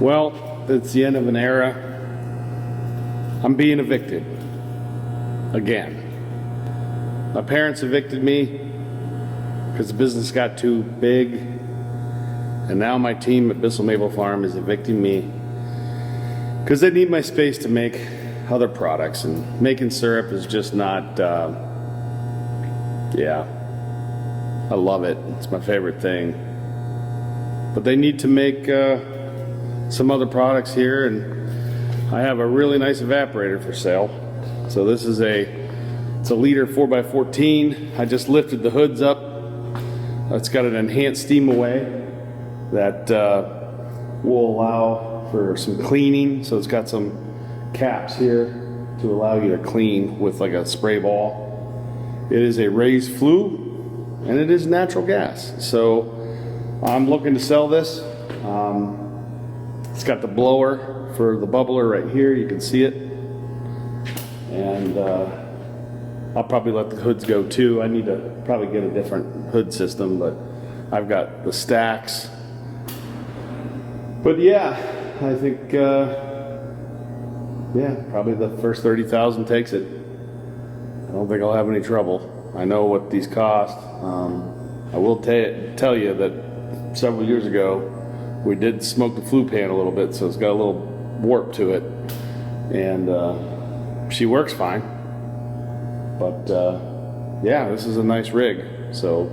Well, it's the end of an era. I'm being evicted. Again. My parents evicted me because the business got too big. And now my team at Bissell Maple Farm is evicting me because they need my space to make other products. And making syrup is just not, yeah. I love it. It's my favorite thing. But they need to make some other products here, and I have a really nice evaporator for sale. So this is it's a liter 4x14. I just lifted the hoods up. It's got an enhanced steam away that will allow for some cleaning. So it's got some caps here to allow you to clean with like a spray ball. It is a raised flue, and it is natural gas. So I'm looking to sell this. It's got the blower for the bubbler right here. You can see it. And I'll probably let the hoods go too. I need to probably get a different hood system, but I've got the stacks. But yeah, I think, yeah, probably the first 30,000 takes it. I don't think I'll have any trouble. I know what these cost. I will tell you that several years ago, we did smoke the flue pan a little bit, so it's got a little warp to it. And she works fine. But yeah, this is a nice rig. So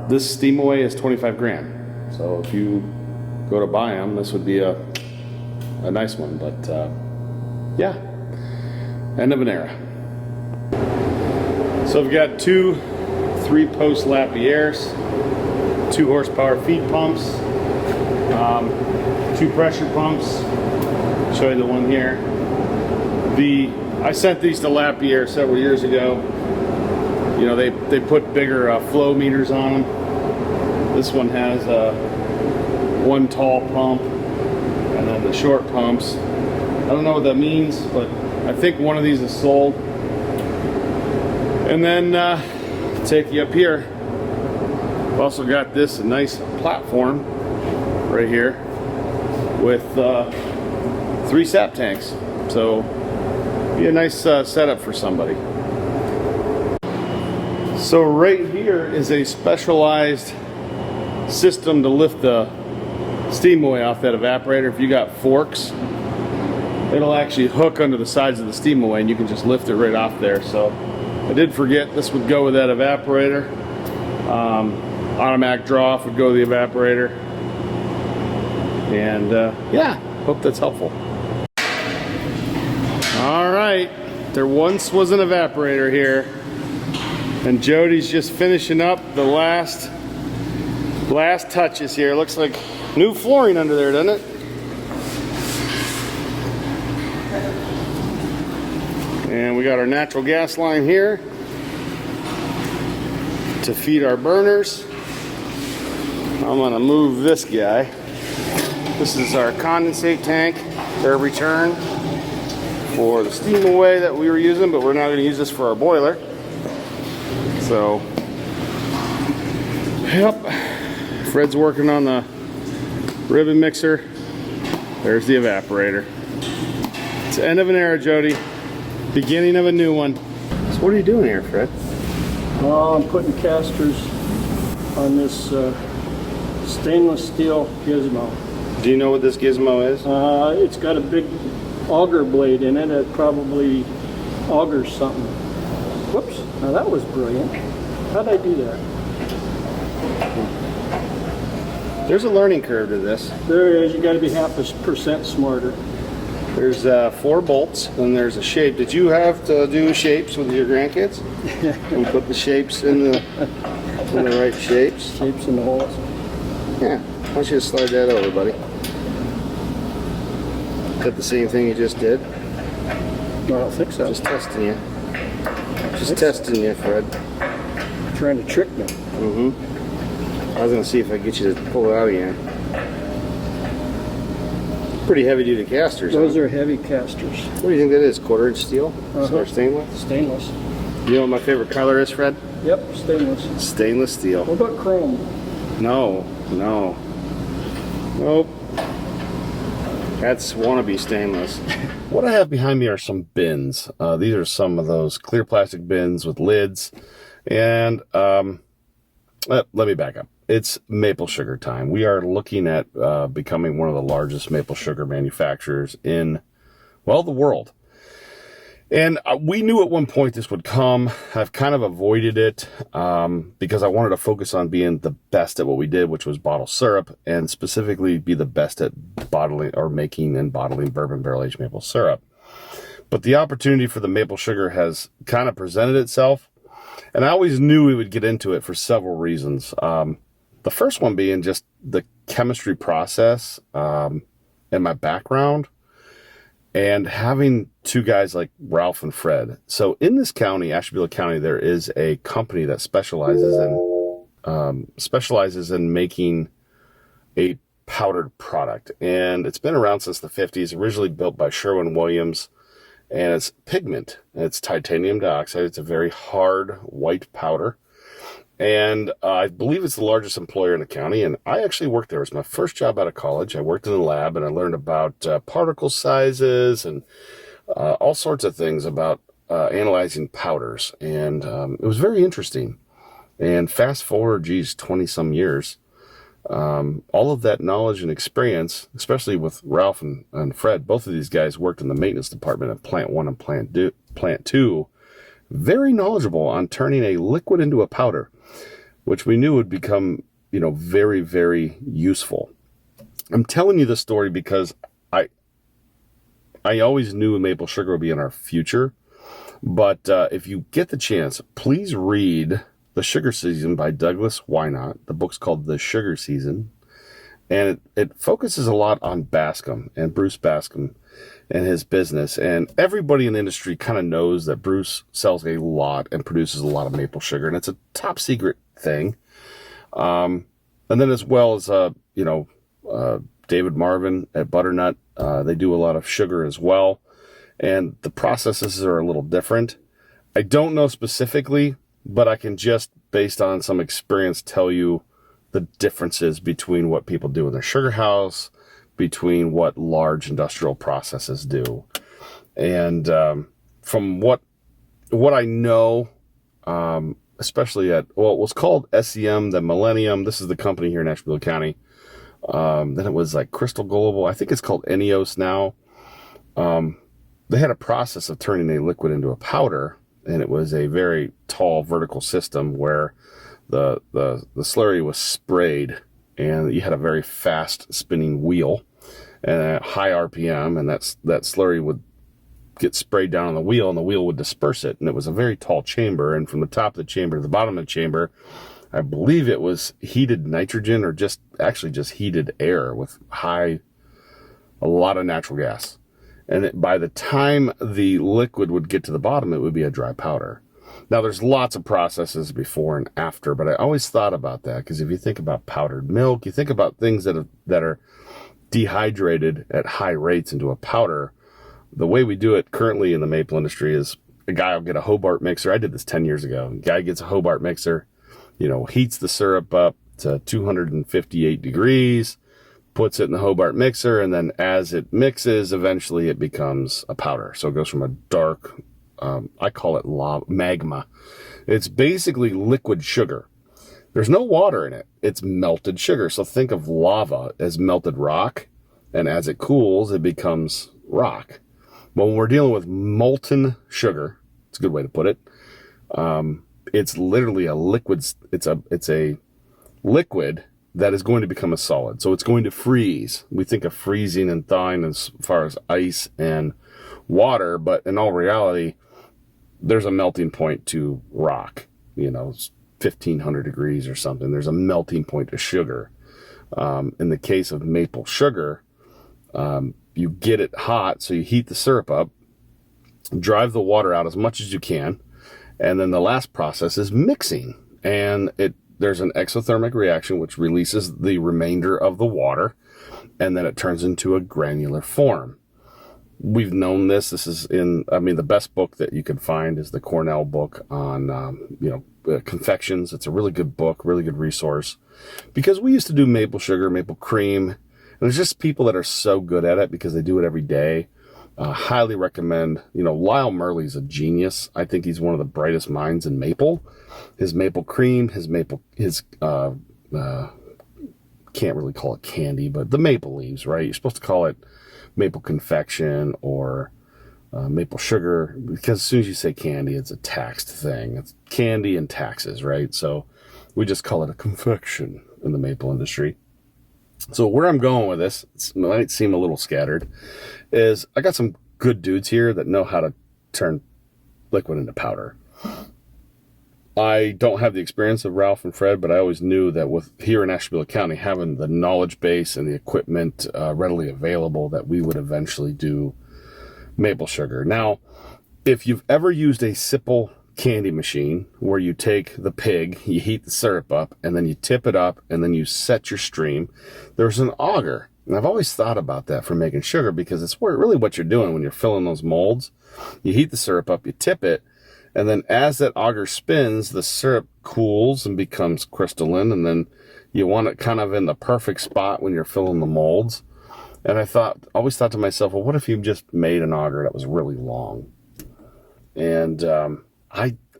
this steam away is 25 grand. So if you go to buy them, this would be a nice one. But yeah, end of an era. So I've got two 3-post Lapierres, 2 horsepower feed pumps, 2 pressure pumps. I'll show you the one here. I sent these to Lapierre several years ago. You know, they put bigger flow meters on them. This one has one tall pump and then the short pumps. I don't know what that means, but I think one of these is sold. And then take you up here. I've also got this nice platform right here with 3 sap tanks. So be a nice setup for somebody. So right here is a specialized system to lift the steam away off that evaporator. If you got forks, it'll actually hook under the sides of the steam away and you can just lift it right off there. So I did forget this would go with that evaporator. Automatic draw off would go to the evaporator. And yeah, hope that's helpful. All right, there once was an evaporator here, and Jody's just finishing up the last touches here. Looks like new flooring under there, doesn't it? And we got our natural gas line here to feed our burners. I'm gonna move this guy. This is our condensate tank, air return for the steam away that we were using, but we're now gonna use this for our boiler. So, yep, Fred's working on the ribbon mixer. There's the evaporator. It's the end of an era, Jody. Beginning of a new one. So what are you doing here, Fred? Oh, I'm putting casters on this stainless steel gizmo. Do you know what this gizmo is? It's got a big auger blade in it. It probably augers something. Whoops, now that was brilliant. How'd I do that? There's a learning curve to this. There is. You got to be 0.5% smarter. There's 4 bolts, and there's a shape. Did you have to do shapes with your grandkids? And put the shapes in the right shapes? Shapes in the holes. Yeah. Why don't you just slide that over, buddy? Is that the same thing you just did? No, I don't think so. Just testing you. Just testing you, Fred. Trying to trick me. Mm-hmm. I was going to see if I could get you to pull it out again. Pretty heavy-duty casters. Those are heavy casters. What do you think that is? 1/4 inch steel? Or stainless? Stainless. You know what my favorite color is, Fred? Yep, stainless. Stainless steel. What about chrome? No, no. Nope. That's wannabe stainless. What I have behind me are some bins. These are some of those clear plastic bins with lids. And let me back up. It's maple sugar time. We are looking at becoming one of the largest maple sugar manufacturers in, well, the world. And we knew at one point this would come. I've kind of avoided it because I wanted to focus on being the best at what we did, which was bottle syrup, and specifically be the best at bottling or making and bottling bourbon barrel-aged maple syrup. But the opportunity for the maple sugar has kind of presented itself, and I always knew we would get into it for several reasons. The first one being just the chemistry process and my background, and having two guys like Ralph and Fred. So in this county, Ashtabula County, there is a company that specializes in making a powdered product, and it's been around since the 50s. Originally built by Sherwin-Williams, and it's pigment. It's titanium dioxide. It's a very hard white powder. And I believe it's the largest employer in the county, and I actually worked there. It was my first job out of college. I worked in the lab, and I learned about particle sizes and all sorts of things about analyzing powders. And it was very interesting. And fast forward, 20-some years, all of that knowledge and experience, especially with Ralph and Fred, both of these guys worked in the maintenance department at Plant 1 and Plant 2, very knowledgeable on turning a liquid into a powder, which we knew would become, very, very useful. I'm telling you this story because I always knew maple sugar would be in our future. But if you get the chance, please read The Sugar Season by Douglas Wynot. The book's called The Sugar Season. And it focuses a lot on Bascom and Bruce Bascom and his business. And everybody in the industry kind of knows that Bruce sells a lot and produces a lot of maple sugar. And it's a top secret thing. And then as well as, David Marvin at Butternut, they do a lot of sugar as well. And the processes are a little different. I don't know specifically, but I can just, based on some experience, tell you the differences between what people do in their sugar house, between what large industrial processes do. And from what I know, especially at, it was called SEM, the Millennium. This is the company here in Ashtabula County. Then it was like Crystal Global. I think it's called Eneos now. They had a process of turning a liquid into a powder, and it was a very tall vertical system where the slurry was sprayed, and you had a very fast spinning wheel and a high RPM, and that slurry would get sprayed down on the wheel, and the wheel would disperse it. And it was a very tall chamber, and from the top of the chamber to the bottom of the chamber, I believe it was heated nitrogen or just heated air with a lot of natural gas. And by the time the liquid would get to the bottom, it would be a dry powder. Now, there's lots of processes before and after, but I always thought about that because if you think about powdered milk, you think about things that are dehydrated at high rates into a powder. The way we do it currently in the maple industry is a guy will get a Hobart mixer. I did this 10 years ago. A guy gets a Hobart mixer, heats the syrup up to 258 degrees, puts it in the Hobart mixer, and then as it mixes, eventually it becomes a powder. So it goes from a dark, I call it magma. It's basically liquid sugar. There's no water in it. It's melted sugar. So think of lava as melted rock, and as it cools, it becomes rock. Well, when we're dealing with molten sugar, it's a good way to put it, it's literally a liquid. It's a liquid that is going to become a solid. So it's going to freeze. We think of freezing and thawing as far as ice and water, but in all reality, there's a melting point to rock. It's 1,500 degrees or something. There's a melting point to sugar. In the case of maple sugar, you get it hot, so you heat the syrup up, drive the water out as much as you can, and then the last process is mixing. And there's an exothermic reaction which releases the remainder of the and then it turns into a granular form. We've known this. This is the best book that you can find is the Cornell book on, confections. It's a really good book, really good resource, because we used to do maple sugar, maple cream, there's just people that are so good at it because they do it every day. Highly recommend. You know, Lyle Murley's a genius. I think he's one of the brightest minds in maple. His maple cream, his can't really call it candy, but the maple leaves, right? You're supposed to call it maple confection or maple sugar, because as soon as you say candy, it's a taxed thing. It's candy and taxes, right? So we just call it a confection in the maple industry. So where I'm going with this, it might seem a little scattered, is I got some good dudes here that know how to turn liquid into powder. I don't have the experience of Ralph and Fred, but I always knew that with here in Ashtabula County, having the knowledge base and the equipment readily available, that we would eventually do maple sugar. Now, if you've ever used a Bissell candy machine where you take the pig, you heat the syrup up, and then you tip it up, and then you set your stream, there's an auger. And I've always thought about that for making sugar, because it's really what you're doing when you're filling those molds. You heat the syrup up, you tip it, and then as that auger spins, the syrup cools and becomes crystalline, and then you want it kind of in the perfect spot when you're filling the molds. And I always thought to myself, well, what if you just made an auger that was really long? And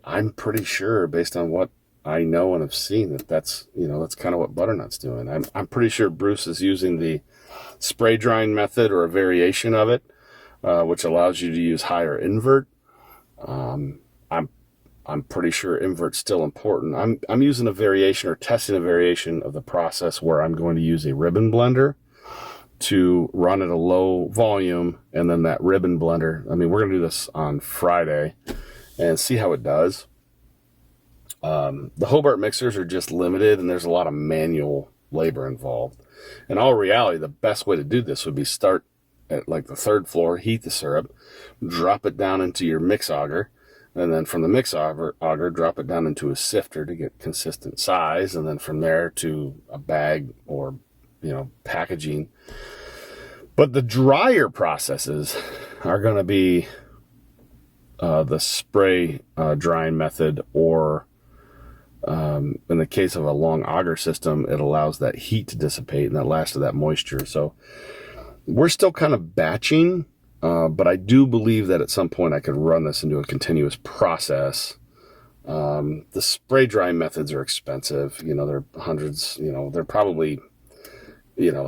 I'm pretty sure, based on what I know and have seen, that's kind of what butternut's doing. I'm pretty sure Bruce is using the spray drying method or a variation of it, which allows you to use higher invert. I'm pretty sure invert's still important. I'm using a variation or testing a variation of the process where I'm going to use a ribbon blender to run at a low volume, and then that ribbon blender, we're going to do this on Friday and see how it does. The Hobart mixers are just limited, and there's a lot of manual labor involved. In all reality, the best way to do this would be start at like the third floor, heat the syrup, drop it down into your mix auger, and then from the mix auger, drop it down into a sifter to get consistent size, and then from there to a bag or, packaging. But the drier processes are going to be the spray drying method, or in the case of a long auger system, it allows that heat to dissipate and that last of that moisture. So we're still kind of batching, but I do believe that at some point I could run this into a continuous process. The spray drying methods are expensive. They're hundreds, they're probably,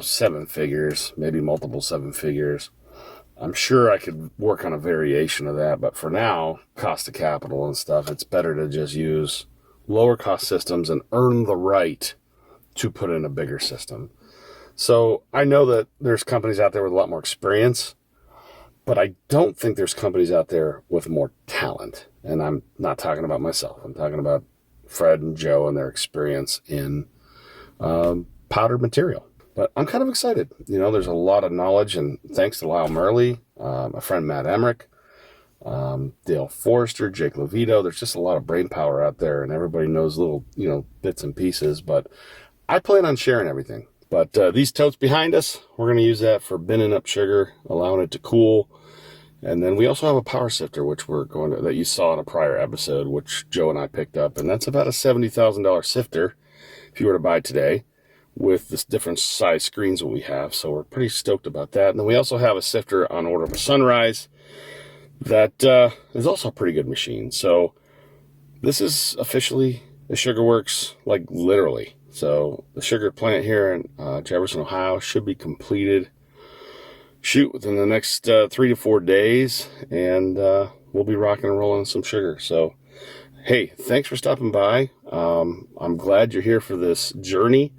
7 figures, maybe multiple 7 figures. I'm sure I could work on a variation of that, but for now, cost of capital and stuff, it's better to just use lower cost systems and earn the right to put in a bigger system. So I know that there's companies out there with a lot more experience, but I don't think there's companies out there with more talent. And I'm not talking about myself. I'm talking about Fred and Joe and their experience in powdered material. But I'm kind of excited. There's a lot of knowledge, and thanks to Lyle Murley, my friend Matt Emmerich, Dale Forrester, Jake Levito. There's just a lot of brain power out there, and everybody knows little, bits and pieces. But I plan on sharing everything. But these totes behind us, we're going to use that for binning up sugar, allowing it to cool. And then we also have a power sifter, which that you saw in a prior episode, which Joe and I picked up. And that's about a $70,000 sifter if you were to buy today, with this different size screens that we have. So we're pretty stoked about that. And then we also have a sifter on order for Sunrise that is also a pretty good machine. So this is officially the Sugar Works, like literally. So the sugar plant here in Jefferson, Ohio should be completed within the next 3 to 4 days, and we'll be rocking and rolling some sugar. So hey, thanks for stopping by. I'm glad you're here for this journey.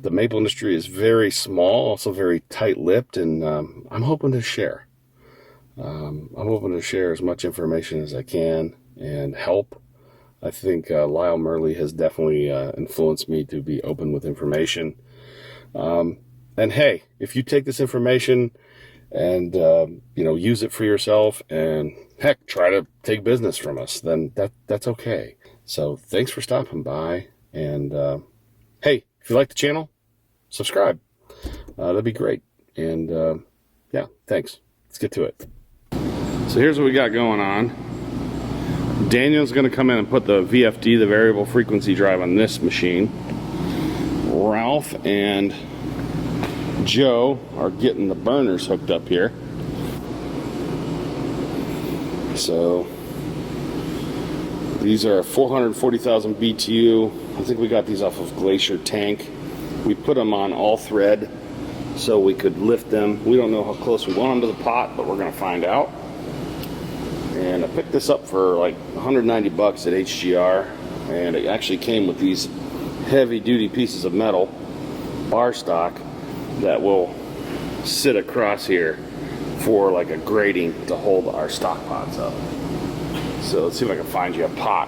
The maple industry is very small, also very tight-lipped, and I'm hoping to share. I'm hoping to share as much information as I can and help. I think Lyle Murley has definitely influenced me to be open with information. And hey, if you take this information and use it for yourself, and heck, try to take business from us, then that's okay. So thanks for stopping by, and hey, if you like the channel, subscribe. That'd be great. And yeah, thanks. Let's get to it. So here's what we got going on. Daniel's going to come in and put the VFD, the variable frequency drive, on this machine. Ralph and Joe are getting the burners hooked up here. So these are 440,000 BTU. I think we got these off of Glacier Tank. We put them on all thread so we could lift them. We don't know how close we want them to the pot, but we're gonna find out. And I picked this up for like 190 bucks at HGR, and it actually came with these heavy duty pieces of metal, bar stock, that will sit across here for like a grating to hold our stock pots up. So let's see if I can find you a pot.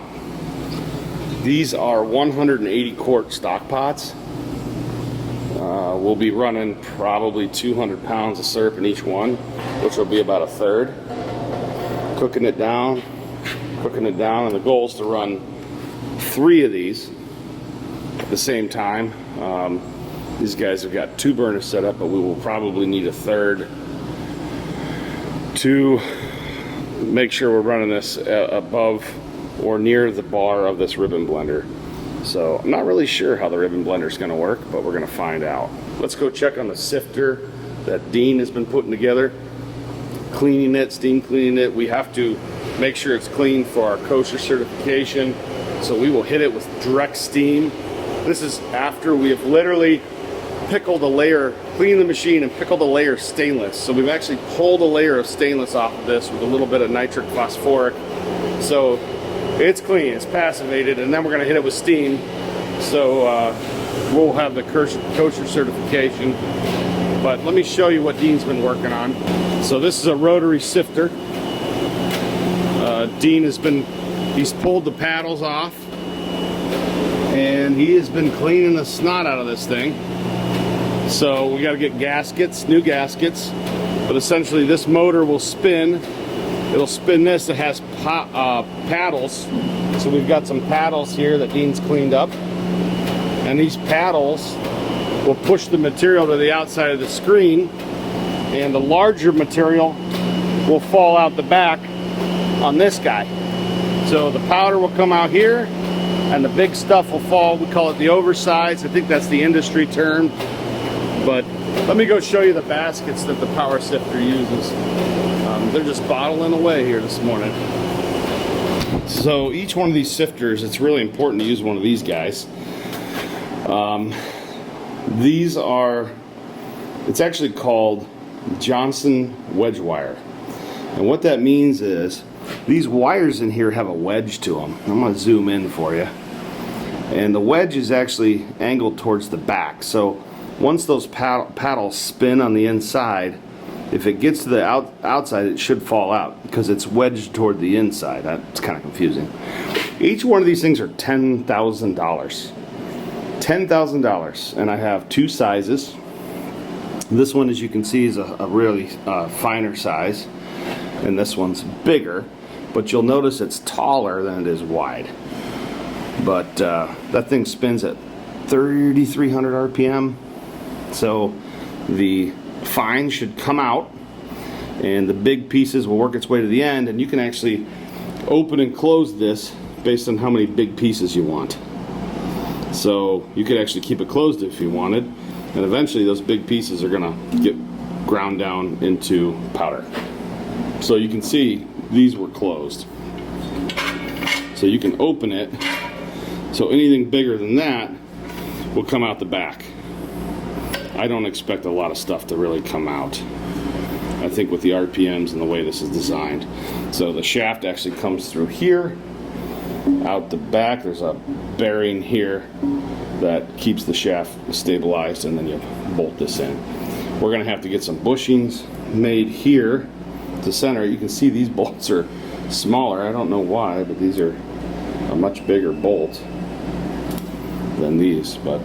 These are 180 quart stock pots. We'll be running probably 200 pounds of syrup in each one, which will be about a third. Cooking it down, and the goal is to run 3 of these at the same time. These guys have got 2 burners set up, but we will probably need a third to make sure we're running this above or near the bar of this ribbon blender. So I'm not really sure how the ribbon blender is going to work, but we're going to find out. Let's go check on the sifter that Dean has been putting together. Cleaning it, steam cleaning it. We have to make sure it's clean for our kosher certification. So we will hit it with direct steam. This is after we have literally pickled a layer, cleaned the machine and pickled a layer of stainless. So we've actually pulled a layer of stainless off of this with a little bit of nitric phosphoric. So it's clean, it's passivated, and then we're gonna hit it with steam. So we'll have the kosher certification. But let me show you what Dean's been working on. So this is a rotary sifter. Dean he's pulled the paddles off, and he has been cleaning the snot out of this thing. So we got to get gaskets, new gaskets, but essentially this motor will spin. It'll spin this. It has paddles. So we've got some paddles here that Dean's cleaned up, and these paddles will push the material to the outside of the screen, and the larger material will fall out the back on this guy. So the powder will come out here, and the big stuff will fall. We call it the oversized. I think that's the industry term. But let me go show you the baskets that the power sifter uses. They're just bottling away here this morning. So each one of these sifters, it's really important to use one of these guys. These are, it's actually called Johnson wedge wire. And what that means is these wires in here have a wedge to them. I'm going to zoom in for you. And the wedge is actually angled towards the back. So once those paddles spin on the inside, if it gets to the outside, it should fall out because it's wedged toward the inside. That's kind of confusing. Each one of these things are $10,000. $10,000, and I have 2 sizes. This one, as you can see, is a really finer size, and this one's bigger, but you'll notice it's taller than it is wide. But that thing spins at 3,300 RPM, so the fine should come out, and the big pieces will work its way to the end, and you can actually open and close this based on how many big pieces you want. So you could actually keep it closed if you wanted, and eventually those big pieces are gonna get ground down into powder. So you can see these were closed. So you can open it, so anything bigger than that will come out the back. I don't expect a lot of stuff to really come out, I think, with the RPMs and the way this is designed. So the shaft actually comes through here, out the back. There's a bearing here that keeps the shaft stabilized, and then you bolt this in. We're going to have to get some bushings made here to center. You can see these bolts are smaller. I don't know why, but these are a much bigger bolt than these. But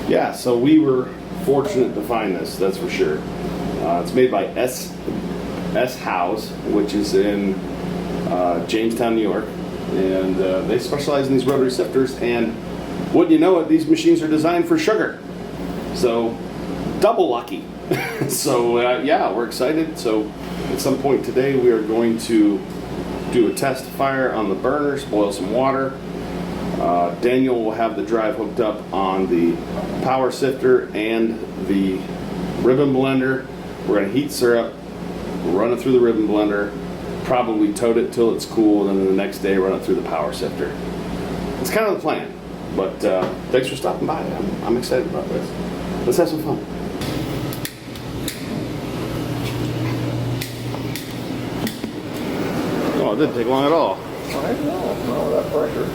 yeah, so we were fortunate to find this, that's for sure. It's made by S House, which is in Jamestown, New York, and they specialize in these rotary sifters, and wouldn't you know it, these machines are designed for sugar, so double lucky. So yeah, we're excited. So at some point today we are going to do a test fire on the burners, boil some water, Daniel will have the drive hooked up on the power sifter and the ribbon blender. We're going to heat syrup, run it through the ribbon blender, probably tote it till it's cool, and then the next day run it through the power sifter. It's kind of the plan, but thanks for stopping by. I'm excited about this. Let's have some fun. Oh, it didn't take long at all. I know, no, that pressure.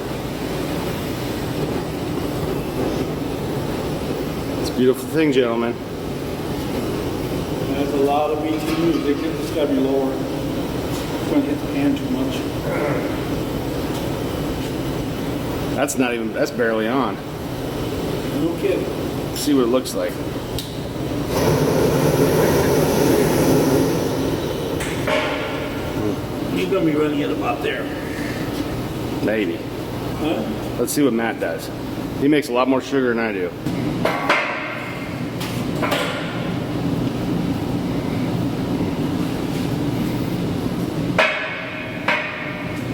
It's a beautiful thing, gentlemen. There's a lot of BTUs. It's got to be lower. It's going to hit the pan too much. That's barely on. No kidding. See what it looks like. He's going to be running it about there. Maybe. Huh? Let's see what Matt does. He makes a lot more sugar than I do.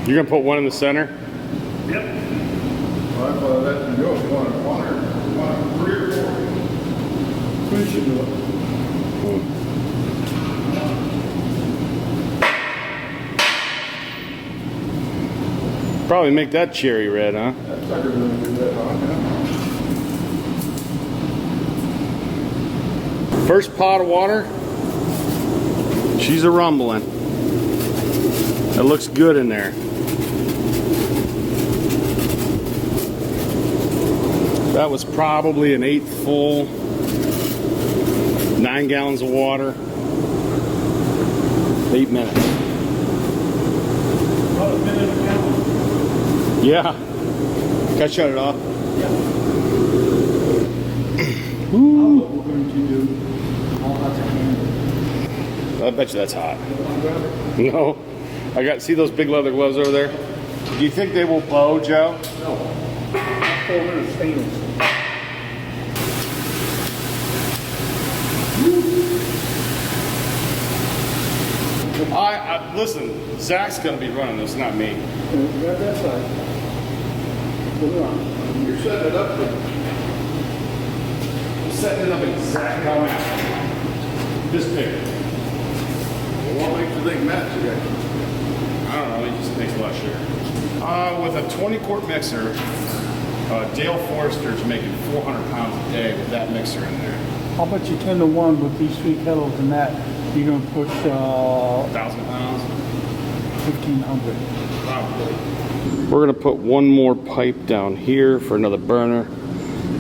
You're gonna put one in the center? Yep. Well, that's the deal. You want a 3 or 4? We should do it. Probably make that cherry red, huh? That sucker's gonna do that, huh? First pot of water. She's a rumbling. It looks good in there. That was probably an 1/8 full, 9 gallons of water, 8 minutes. About a minute a gallon. Yeah. Can I shut it off? Yeah. What we're going to do, I'll have to handle it. I bet you that's hot. No. See those big leather gloves over there? Do you think they will bow, Joe? No. 400 stainless. Listen, Zach's gonna be running this, not me. Grab that side. Put it on. You're setting it up for I'm setting it up exactly how I'm this big. what makes you think Matt's the guy? I don't know, he just makes a lot of sugar. With a 20-quart mixer, Dale Forrester's making 400 pounds a day with that mixer in there. How about you 10 to 1 with these 3 kettles and that? You're going to push 1,000 pounds? 1,500. Probably. We're gonna put one more pipe down here for another burner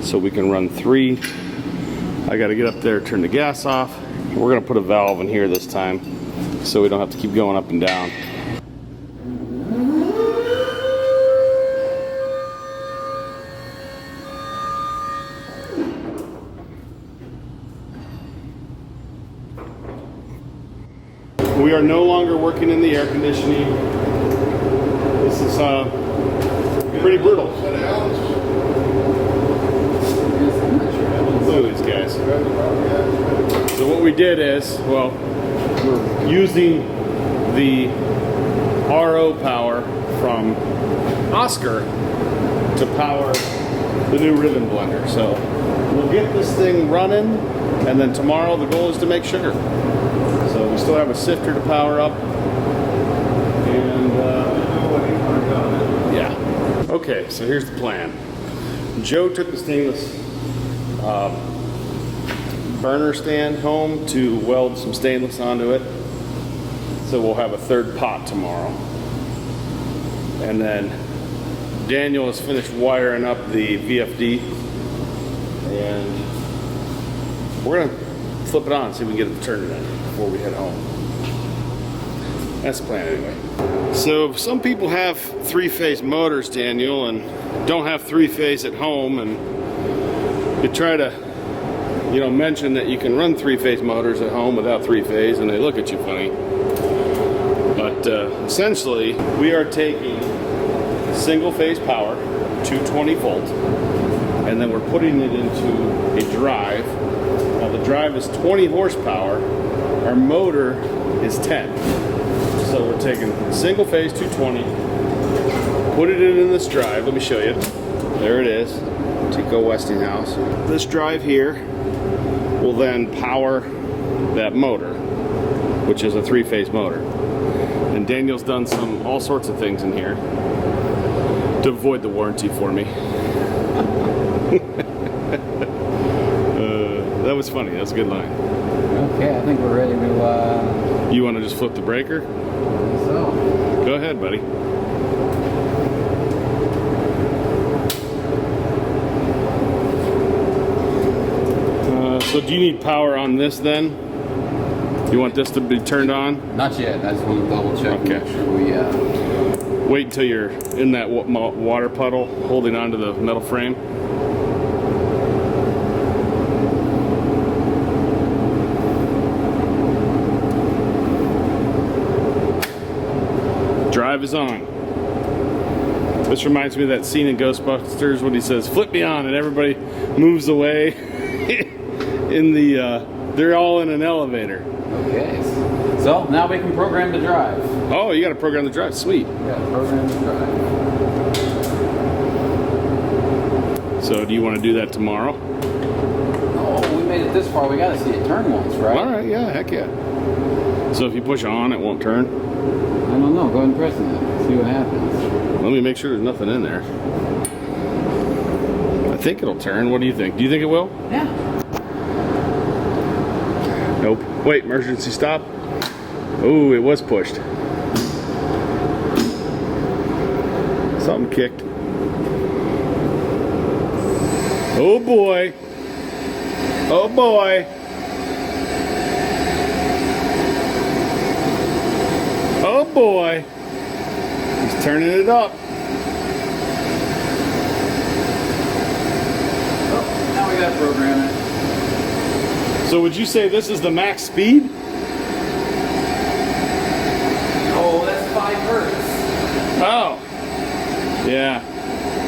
so we can run 3. I gotta get up there, turn the gas off. We're gonna put a valve in here this time so we don't have to keep going up and down. We are no longer working in the air conditioning. This is pretty brutal. Set of Allen's. Look at these guys. So what we did is, well, we're using the RO power from Oscar to power the new ribbon blender. So we'll get this thing running, and then tomorrow the goal is to make sugar. So we still have a sifter to power up, and yeah. Okay, so here's the plan. Joe took the stainless burner stand home to weld some stainless onto it. So we'll have a 3rd pot tomorrow. And then Daniel has finished wiring up the VFD, and we're gonna flip it on, see if we can get it turning in before we head home. That's the plan anyway. So some people have 3-phase motors, Daniel, and don't have 3-phase at home, and you try to, mention that you can run 3-phase motors at home without 3-phase, and they look at you funny. But essentially, we are taking single-phase power, 220 volt, and then we're putting it into a drive. Now the drive is 20 horsepower. Our motor is 10. So we're taking single-phase 220, put it in this drive. Let me show you. There it is. Tico Westinghouse. This drive here will then power that motor, which is a 3-phase motor. And Daniel's done all sorts of things in here to avoid the warranty for me. That was funny. That was a good line. Okay, I think we're ready to, You want to just flip the breaker? so. Go ahead, buddy. So do you need power on this then? You want this to be turned on? Not yet. I just want to double check. Okay. Make sure we, Wait until you're in that water puddle holding onto the metal frame. Drive is on. This reminds me of that scene in Ghostbusters when he says, "Flip me on," and everybody moves away. They're all in an elevator. okay. So now we can program the drive. Oh, you got to program the drive. Sweet. We got to program the drive. So do you want to do that tomorrow? Oh, we made it this far. We got to see it turn once, right? All right, yeah, heck yeah. So if you push on, it won't turn. I don't know. Go ahead and press it. See what happens. Let me make sure there's nothing in there. I think it'll turn. What do you think? Do you think it will? Yeah. Nope. Wait, emergency stop. Ooh, it was pushed. Something kicked. Oh boy. Oh boy. Oh boy. He's turning it up. Oh, now we got to program it. So would you say this is the max speed? Oh, that's 5 hertz. Oh. Yeah.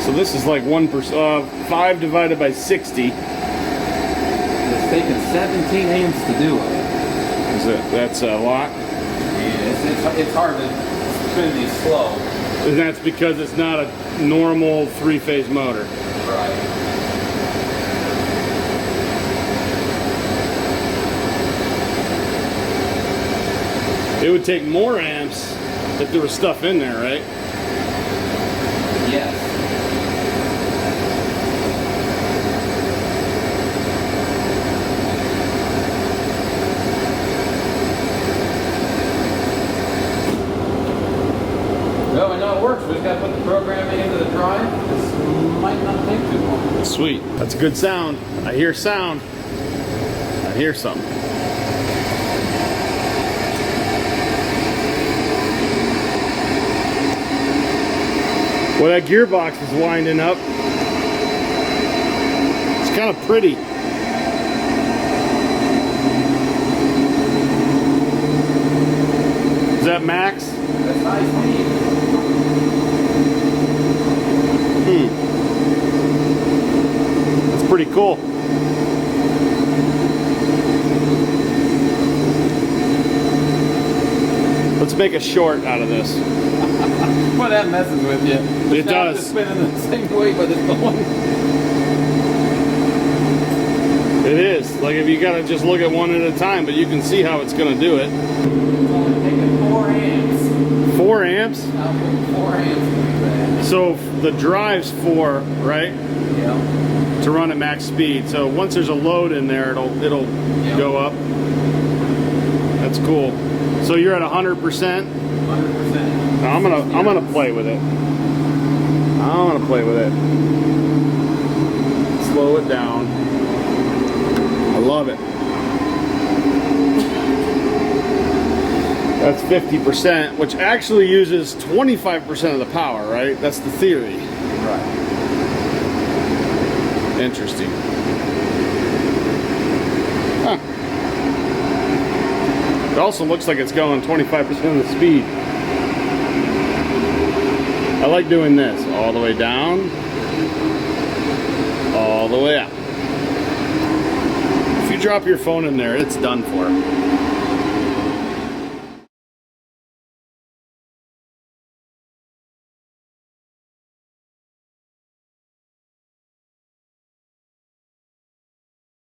So this is like 1%, 5 divided by 60. It's taken 17 amps to do it. That's a lot? Yeah, it's hard to spin these slow. And that's because it's not a normal 3-phase motor. Right. It would take more amps if there was stuff in there, right? Yes. Well, we know it works. We just got to put the programming into the drive. This might not take too long. Sweet. That's a good sound. I hear sound. I hear something. Well, that gearbox is winding up. It's kind of pretty. Is that max? That's high speed. That's pretty cool. Let's make a short out of this. Well, that messes with you. It does. It's spinning the same way, but it's going. It is. Like if you gotta just look at one at a time, but you can see how it's gonna do it. It's only taking 4 amps. 4 amps? Output 4 amps to do that. So the drive's 4, right? Yeah. To run at max speed. So once there's a load in there, it'll Yeah. go up. That's cool. So you're at 100%. 100%. I'm gonna play with it. I'm gonna play with it. Slow it down. I love it. That's 50%, which actually uses 25% of the power, right? That's the theory. Right. Interesting. Huh. It also looks like it's going 25% of the speed. I like doing this. All the way down. All the way up. If you drop your phone in there, it's done for.